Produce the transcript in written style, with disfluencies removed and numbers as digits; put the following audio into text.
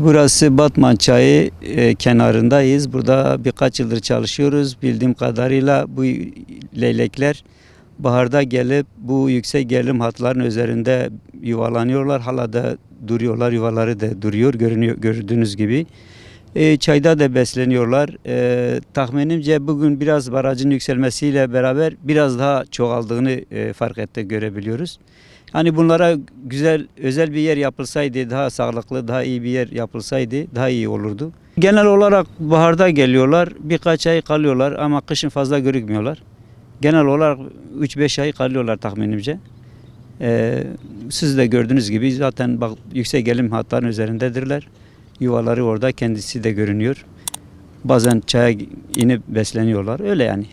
Burası Batman Çayı kenarındayız. Burada birkaç yıldır çalışıyoruz. Bildiğim kadarıyla bu leylekler baharda gelip bu yüksek gerilim hatlarının üzerinde yuvalanıyorlar. Hala da duruyorlar. Yuvaları da duruyor. Görünüyor, gördüğünüz gibi. Çayda da besleniyorlar. Tahminimce bugün biraz barajın yükselmesiyle beraber biraz daha çoğaldığını fark ettik, görebiliyoruz. Hani bunlara güzel, özel bir yer yapılsaydı, daha sağlıklı, daha iyi bir yer yapılsaydı daha iyi olurdu. Genel olarak baharda geliyorlar, birkaç ay kalıyorlar ama kışın fazla görükmüyorlar. Genel olarak 3-5 ay kalıyorlar tahminimce. Siz de gördüğünüz gibi zaten bak, yüksek gerilim hatlarının üzerindedirler. Yuvaları orada, kendisi de görünüyor. Bazen çaya inip besleniyorlar. Öyle yani.